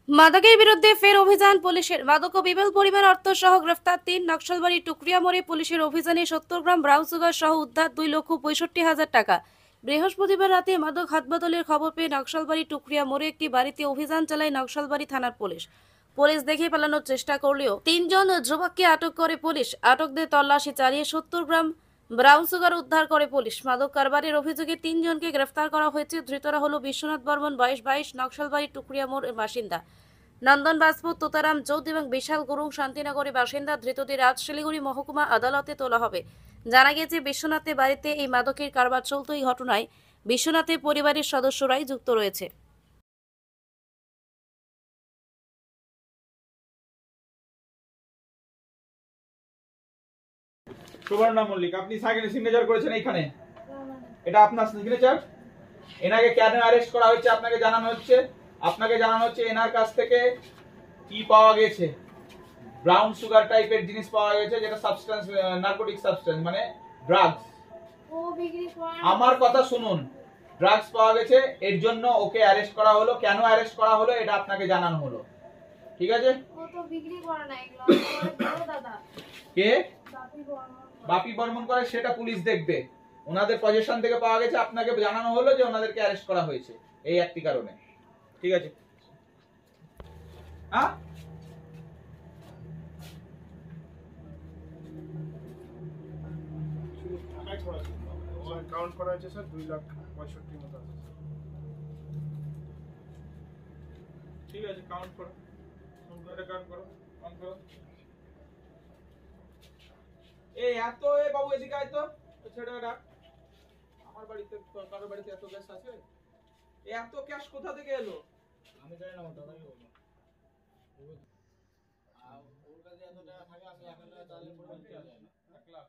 মাদকের বিরুদ্ধে ফের অভিযান পুলিশের। মাদক ও বিপুল পরিমাণ অর্থ সহ গ্রেফতার 3। নকশালবাড়ি টুকরিয়া মোড়ে পুলিশের অভিযানে 70 গ্রাম ব্রাউন সুগার সহ উদ্ধার 2,65,000 টাকা। বৃহস্পতিবার রাতে মাদক হাতবদলের খবর পেয়ে নকশালবাড়ি টুকরিয়া মোড়ে একটি বাড়িতে অভিযান চালায় নকশালবাড়ি থানার পুলিশ। পুলিশ দেখে পালানোর চেষ্টা করলেও 3 জন যুবককে আটক করে পুলিশ। আটকদের তল্লাশি চালিয়ে 70 গ্রাম ব্রাউন সুগার উদ্ধার করে পুলিশ। মাদক কারবারের অভিযোগে 3 জনকে গ্রেফতার করা হয়েছে। ধৃতরা হলো বিশ্বনাথ বর্মন, বয়স 22, নকশালবাড়ি টুকরিয়া মোড়ের বাসিন্দা; নন্দন বাজপুর, তোতারাম চৌধ এবং বিশাল গুরুং শান্তিনগরের বাসিন্দা। ধৃতদের আজ শিলিগুড়ি মহকুমা আদালতে তোলা হবে। জানা গেছে, বিশ্বনাথের বাড়িতে এই মাদকের কারবার চলত। এই ঘটনায় বিশ্বনাথের পরিবারের সদস্যরাই যুক্ত রয়েছে। সুবর্ণা মল্লিক, আপনি সিগনেচার করেছেন এইখানে, এটা আপনার সিগনেচার। এনাকে কেন অ্যারেস্ট করা হয়েছে আপনাকে জানানো হচ্ছে এনার কাছ থেকে কি পাওয়া গেছে, ব্রাউন সুগার টাইপের জিনিস পাওয়া গেছে, যেটা সাবস্টেন্স, নার্কোটিক সাবস্টেন্স মানে ড্রাগস। আমার কথা শুনুন, ড্রাগস পাওয়া গেছে, এর জন্য ওকে অ্যারেস্ট করা হলো। কেন অ্যারেস্ট করা হলো এটা আপনাকে জানানো হলো, ঠিক আছে? ও তো বিক্রি করে না এগুলো, বড় দাদা। কে? বাপি বর্মন করে, সেটা পুলিশ দেখবে। ওনাদের পজিশন থেকে পাওয়া গেছে, আপনাকে জানানো হলো যে ওনাদেরকে অ্যারেস্ট করা হয়েছে এই একটি কারণে, ঠিক আছে? হ্যাঁ, কাউন্ট করা হয়েছে স্যার 2,65,000 মতো আছে। ঠিক আছে, কাউন্ট করো, কাউন্ট করো। এই এত, এ বাবু এদিকে আয় তো, ছেড়ে রাখ। আমার বাড়িতে, কারোর বাড়িতে এত গ্যাস আছে? এত ক্যাশ কোথা থেকে এলো? আমি জানি না, ওটা দাদাই বলবো। ওর কাছে এত টাকা থাকে, আমি 1,000,000 চালের পরিমাণ দেওয়া যায় না। 1 লাখ